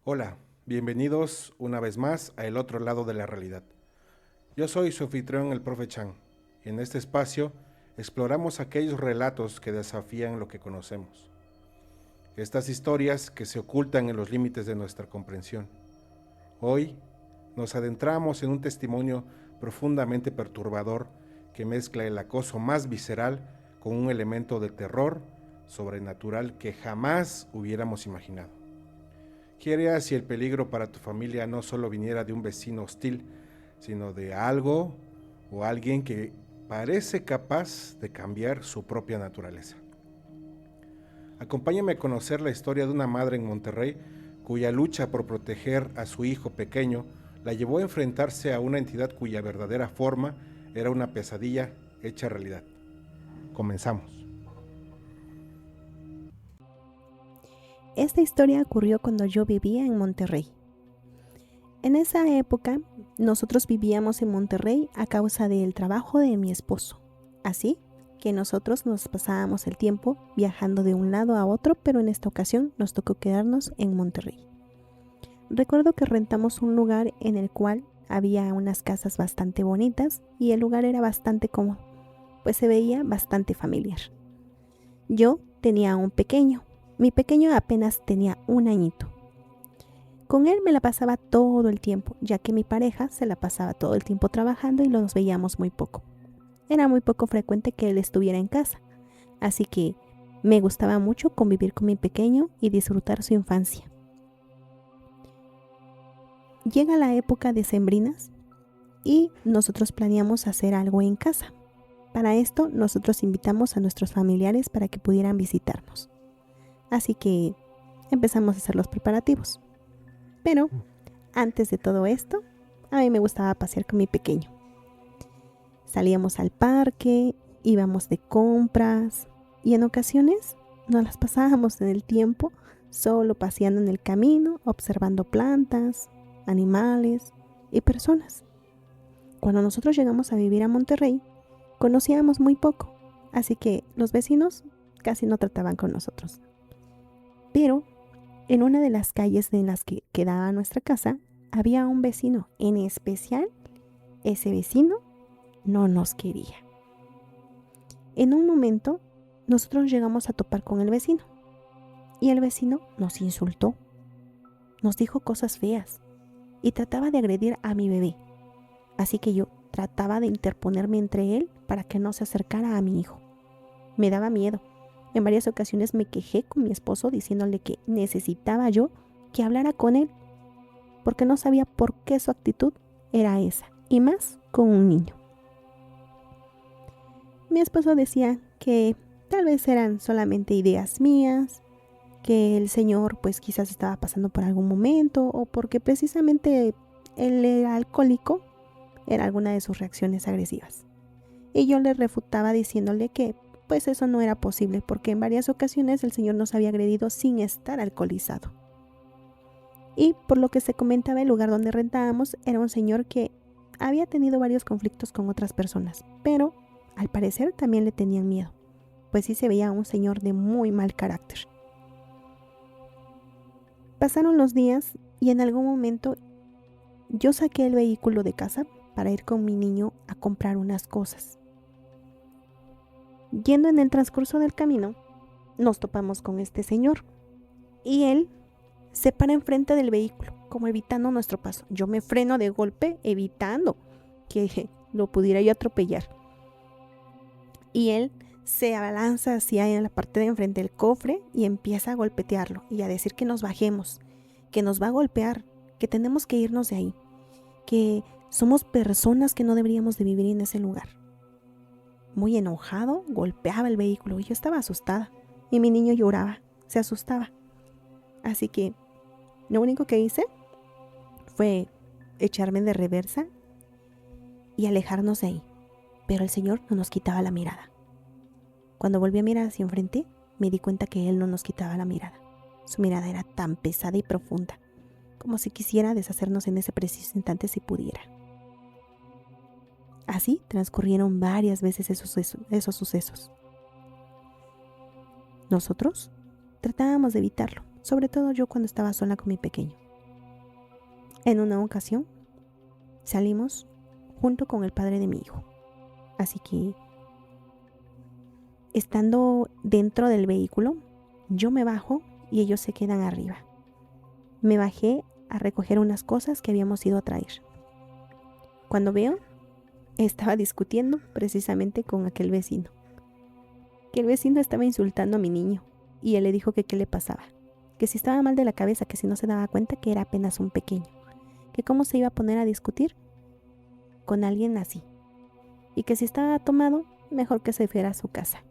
Hola, bienvenidos una vez más a El Otro Lado de la Realidad. Yo soy su anfitrión, el Profe Chan, y en este espacio exploramos aquellos relatos que desafían lo que conocemos. Estas historias que se ocultan en los límites de nuestra comprensión. Hoy nos adentramos en un testimonio profundamente perturbador que mezcla el acoso más visceral con un elemento de terror sobrenatural que jamás hubiéramos imaginado. ¿Qué harías si el peligro para tu familia no solo viniera de un vecino hostil, sino de algo o alguien que parece capaz de cambiar su propia naturaleza? Acompáñame a conocer la historia de una madre en Monterrey cuya lucha por proteger a su hijo pequeño la llevó a enfrentarse a una entidad cuya verdadera forma era una pesadilla hecha realidad. Comenzamos. Esta historia ocurrió cuando yo vivía en Monterrey. En esa época, nosotros vivíamos en Monterrey a causa del trabajo de mi esposo. Así que nosotros nos pasábamos el tiempo viajando de un lado a otro, pero en esta ocasión nos tocó quedarnos en Monterrey. Recuerdo que rentamos un lugar en el cual había unas casas bastante bonitas y el lugar era bastante cómodo, pues se veía bastante familiar. Yo tenía un pequeño. Mi pequeño apenas tenía 1 añito. Con él me la pasaba todo el tiempo, ya que mi pareja se la pasaba todo el tiempo trabajando y nos veíamos muy poco. Era muy poco frecuente que él estuviera en casa, así que me gustaba mucho convivir con mi pequeño y disfrutar su infancia. Llega la época decembrinas y nosotros planeamos hacer algo en casa. Para esto nosotros invitamos a nuestros familiares para que pudieran visitarnos. Así que empezamos a hacer los preparativos. Pero antes de todo esto, a mí me gustaba pasear con mi pequeño. Salíamos al parque, íbamos de compras y en ocasiones nos las pasábamos en el tiempo solo paseando en el camino, observando plantas, animales y personas. Cuando nosotros llegamos a vivir a Monterrey, conocíamos muy poco, así que los vecinos casi no trataban con nosotros. Pero en una de las calles en las que quedaba nuestra casa, había un vecino. En especial, ese vecino no nos quería. En un momento, nosotros llegamos a topar con el vecino. Y el vecino nos insultó. Nos dijo cosas feas. Y trataba de agredir a mi bebé. Así que yo trataba de interponerme entre él para que no se acercara a mi hijo. Me daba miedo. En varias ocasiones me quejé con mi esposo diciéndole que necesitaba yo que hablara con él, porque no sabía por qué su actitud era esa, y más con un niño. Mi esposo decía que tal vez eran solamente ideas mías, que el señor pues quizás estaba pasando por algún momento o porque precisamente él era alcohólico, era alguna de sus reacciones agresivas. Y yo le refutaba diciéndole que pues eso no era posible porque en varias ocasiones el señor nos había agredido sin estar alcoholizado. Y por lo que se comentaba, el lugar donde rentábamos era un señor que había tenido varios conflictos con otras personas, pero al parecer también le tenían miedo, pues sí se veía un señor de muy mal carácter. Pasaron los días y en algún momento yo saqué el vehículo de casa para ir con mi niño a comprar unas cosas. Yendo en el transcurso del camino, nos topamos con este señor y él se para enfrente del vehículo, como evitando nuestro paso. Yo me freno de golpe, evitando que lo pudiera yo atropellar. Y él se abalanza hacia en la parte de enfrente del cofre y empieza a golpetearlo y a decir que nos bajemos, que nos va a golpear, que tenemos que irnos de ahí, que somos personas que no deberíamos de vivir en ese lugar. Muy enojado, golpeaba el vehículo y yo estaba asustada. Y mi niño lloraba, se asustaba. Así que lo único que hice fue echarme de reversa y alejarnos de ahí. Pero el señor no nos quitaba la mirada. Cuando volví a mirar hacia enfrente, me di cuenta que él no nos quitaba la mirada. Su mirada era tan pesada y profunda, como si quisiera deshacernos en ese preciso instante si pudiera. Así transcurrieron varias veces esos sucesos. Nosotros tratábamos de evitarlo, sobre todo yo cuando estaba sola con mi pequeño. En una ocasión salimos junto con el padre de mi hijo. Así que, estando dentro del vehículo, yo me bajo y ellos se quedan arriba. Me bajé a recoger unas cosas que habíamos ido a traer. Cuando veo, estaba discutiendo precisamente con aquel vecino. Que el vecino estaba insultando a mi niño y él le dijo que qué le pasaba. Que si estaba mal de la cabeza, que si no se daba cuenta que era apenas un pequeño. Que cómo se iba a poner a discutir con alguien así. Y que si estaba tomado, mejor que se fuera a su casa.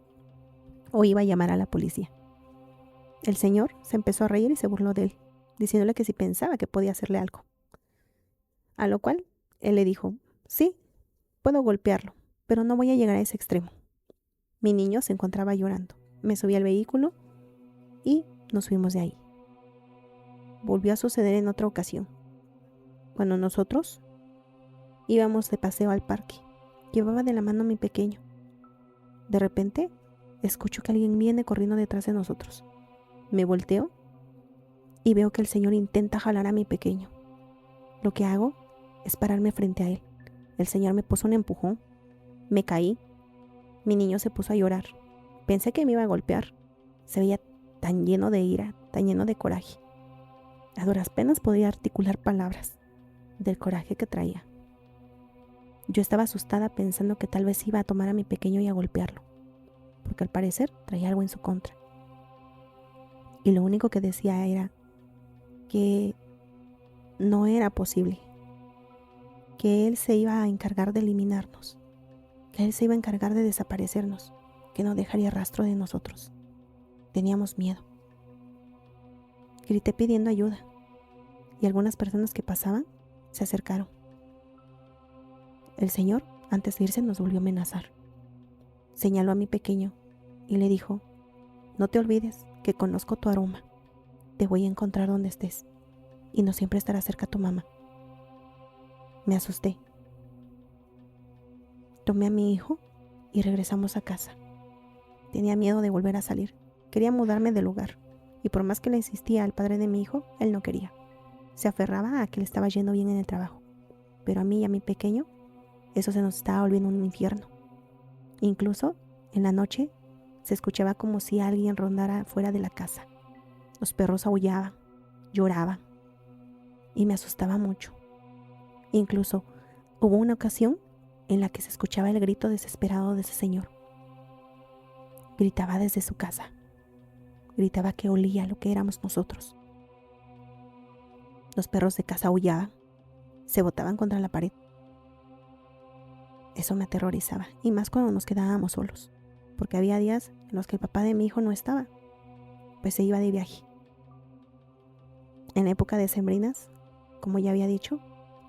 O iba a llamar a la policía. El señor se empezó a reír y se burló de él, diciéndole que si pensaba que podía hacerle algo. A lo cual él le dijo, sí, puedo golpearlo, pero no voy a llegar a ese extremo. Mi niño se encontraba llorando. Me subí al vehículo y nos fuimos de ahí. Volvió a suceder en otra ocasión, cuando nosotros íbamos de paseo al parque. Llevaba de la mano a mi pequeño. De repente, escucho que alguien viene corriendo detrás de nosotros. Me volteo y veo que el señor intenta jalar a mi pequeño. Lo que hago es pararme frente a él. El señor me puso un empujón. Me caí. Mi niño se puso a llorar. Pensé que me iba a golpear. Se veía tan lleno de ira, tan lleno de coraje. A duras penas podía articular palabras del coraje que traía. Yo estaba asustada pensando que tal vez iba a tomar a mi pequeño y a golpearlo, porque al parecer traía algo en su contra. Y lo único que decía era que no era posible, que él se iba a encargar de eliminarnos, que él se iba a encargar de desaparecernos, que no dejaría rastro de nosotros. Teníamos miedo. Grité pidiendo ayuda y algunas personas que pasaban se acercaron. El señor, antes de irse, nos volvió a amenazar. Señaló a mi pequeño y le dijo, no te olvides que conozco tu aroma. Te voy a encontrar donde estés y no siempre estará cerca tu mamá. Me asusté. Tomé a mi hijo y regresamos a casa. Tenía miedo de volver a salir. Quería mudarme de lugar y por más que le insistía al padre de mi hijo, él no quería. Se aferraba a que le estaba yendo bien en el trabajo. Pero a mí y a mi pequeño, eso se nos estaba volviendo un infierno. Incluso, en la noche, se escuchaba como si alguien rondara fuera de la casa. Los perros aullaban, lloraban y me asustaba mucho. Incluso, hubo una ocasión en la que se escuchaba el grito desesperado de ese señor. Gritaba desde su casa. Gritaba que olía lo que éramos nosotros. Los perros de casa aullaban, se botaban contra la pared. Eso me aterrorizaba, y más cuando nos quedábamos solos, porque había días en los que el papá de mi hijo no estaba, pues se iba de viaje. En época de sembrinas, como ya había dicho,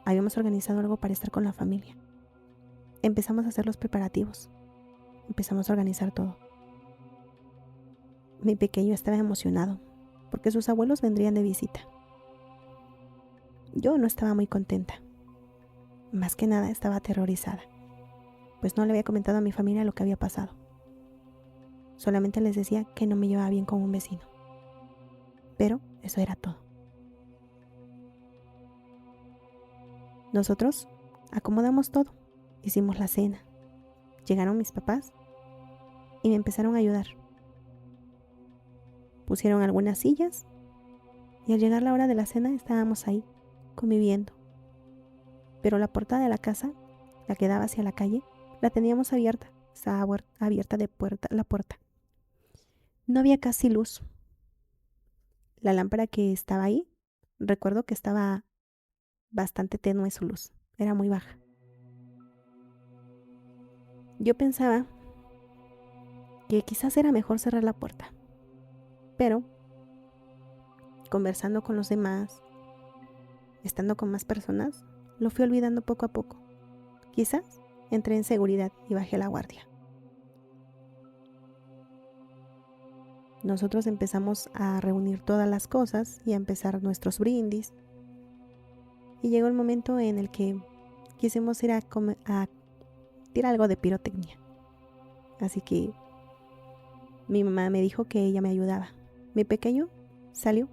habíamos organizado algo para estar con la familia. Empezamos a hacer los preparativos, empezamos a organizar todo. Mi pequeño estaba emocionado, porque sus abuelos vendrían de visita. Yo no estaba muy contenta, más que nada estaba aterrorizada, pues no le había comentado a mi familia lo que había pasado. Solamente les decía que no me llevaba bien con un vecino. Pero eso era todo. Nosotros acomodamos todo. Hicimos la cena. Llegaron mis papás y me empezaron a ayudar. Pusieron algunas sillas y al llegar la hora de la cena estábamos ahí, conviviendo. Pero la puerta de la casa, la que daba hacia la calle, la teníamos abierta. Estaba abierta la puerta. No había casi luz. La lámpara que estaba ahí, recuerdo que estaba bastante tenue su luz. Era muy baja. Yo pensaba que quizás era mejor cerrar la puerta. Pero, conversando con los demás, estando con más personas, lo fui olvidando poco a poco. Quizás entré en seguridad y bajé la guardia. Nosotros empezamos a reunir todas las cosas y a empezar nuestros brindis. Y llegó el momento en el que quisimos ir a tirar algo de pirotecnia. Así que mi mamá me dijo que ella me ayudaba. Mi pequeño salió.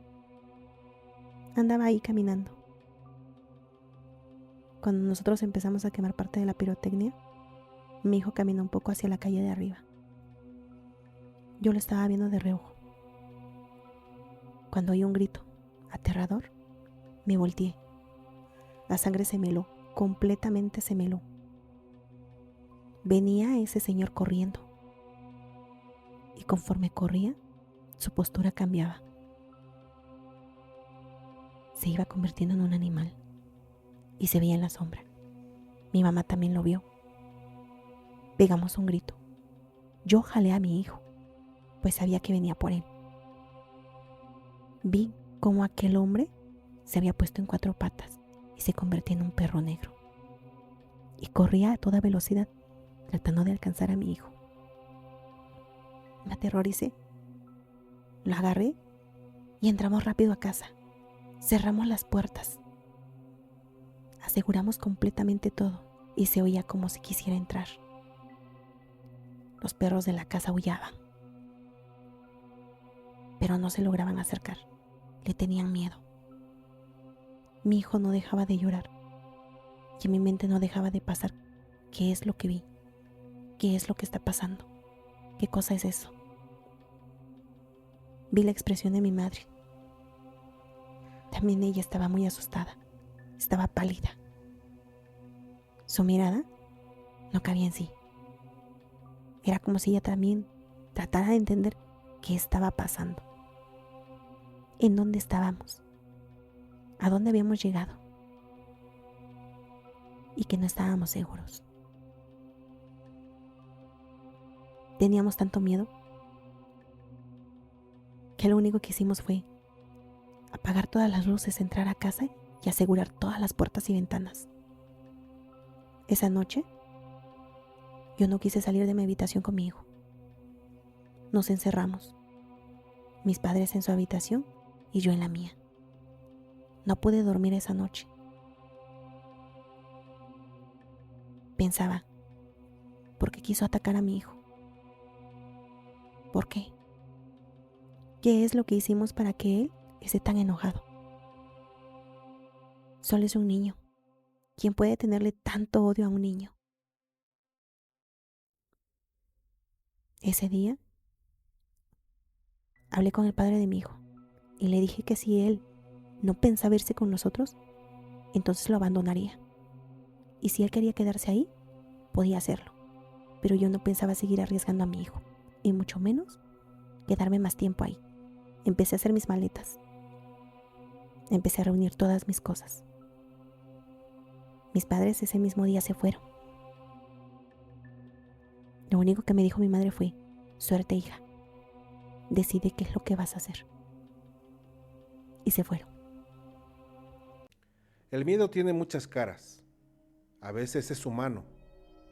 Andaba ahí caminando. Cuando nosotros empezamos a quemar parte de la pirotecnia, mi hijo caminó un poco hacia la calle de arriba. Yo lo estaba viendo de reojo. Cuando oí un grito aterrador, me volteé. La sangre se me heló, completamente se me heló. Venía ese señor corriendo. Y conforme corría, su postura cambiaba. Se iba convirtiendo en un animal y se veía en la sombra. Mi mamá también lo vio. Pegamos un grito. Yo jalé a mi hijo, pues sabía que venía por él. Vi cómo aquel hombre se había puesto en 4 patas y se convertía en un perro negro. Y corría a toda velocidad, tratando de alcanzar a mi hijo. Me aterroricé. Lo agarré y entramos rápido a casa. Cerramos las puertas. Aseguramos completamente todo y se oía como si quisiera entrar. Los perros de la casa aullaban, pero no se lograban acercar. Le tenían miedo. Mi hijo no dejaba de llorar y en mi mente no dejaba de pasar. ¿Qué es lo que vi? ¿Qué es lo que está pasando? ¿Qué cosa es eso? Vi la expresión de mi madre. También ella estaba muy asustada. Estaba pálida. Su mirada no cabía en sí. Era como si ella también tratara de entender qué estaba pasando. ¿En dónde estábamos? ¿A dónde habíamos llegado? Y que no estábamos seguros. Teníamos tanto miedo que lo único que hicimos fue apagar todas las luces, entrar a casa y asegurar todas las puertas y ventanas. Esa noche, yo no quise salir de mi habitación con mi hijo. Nos encerramos, mis padres en su habitación y yo en la mía. No pude dormir esa noche. Pensaba, ¿por qué quiso atacar a mi hijo? ¿Por qué? ¿Qué es lo que hicimos para que él esté tan enojado? Solo es un niño. ¿Quién puede tenerle tanto odio a un niño? Ese día, hablé con el padre de mi hijo y le dije que si él no pensaba irse con nosotros, entonces lo abandonaría. Y si él quería quedarse ahí, podía hacerlo. Pero yo no pensaba seguir arriesgando a mi hijo, y mucho menos quedarme más tiempo ahí. Empecé a hacer mis maletas. Empecé a reunir todas mis cosas. Mis padres ese mismo día se fueron. Lo único que me dijo mi madre fue: suerte, hija. Decide qué es lo que vas a hacer. Y se fueron. El miedo tiene muchas caras. A veces es humano,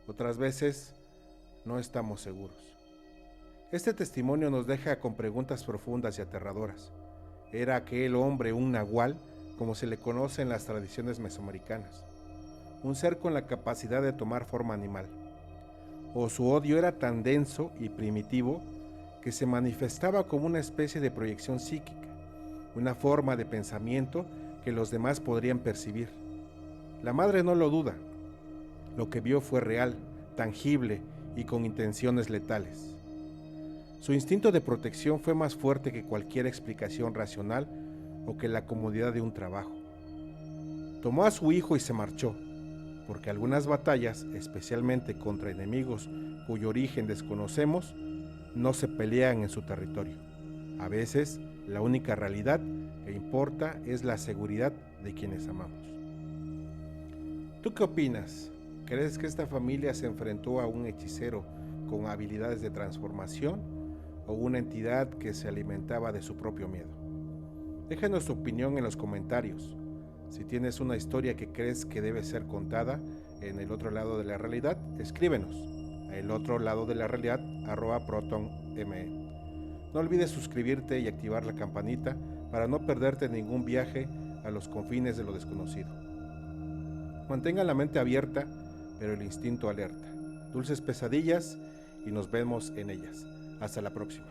otras veces no estamos seguros. Este testimonio nos deja con preguntas profundas y aterradoras. ¿Era aquel hombre un nahual, como se le conoce en las tradiciones mesoamericanas? Un ser con la capacidad de tomar forma animal. ¿O su odio era tan denso y primitivo que se manifestaba como una especie de proyección psíquica, una forma de pensamiento que los demás podrían percibir? La madre no lo duda. Lo que vio fue real, tangible y con intenciones letales. Su instinto de protección fue más fuerte que cualquier explicación racional o que la comodidad de un trabajo. Tomó a su hijo y se marchó, porque algunas batallas, especialmente contra enemigos cuyo origen desconocemos, no se pelean en su territorio. A veces, la única realidad que importa es la seguridad de quienes amamos. ¿Tú qué opinas? ¿Crees que esta familia se enfrentó a un hechicero con habilidades de transformación o una entidad que se alimentaba de su propio miedo? Déjanos tu opinión en los comentarios. Si tienes una historia que crees que debe ser contada en El Otro Lado de la Realidad, escríbenos a elotroladodelarrealidad@protonme. No olvides suscribirte y activar la campanita para no perderte ningún viaje a los confines de lo desconocido. Mantenga la mente abierta, pero el instinto alerta. Dulces pesadillas y nos vemos en ellas. Hasta la próxima.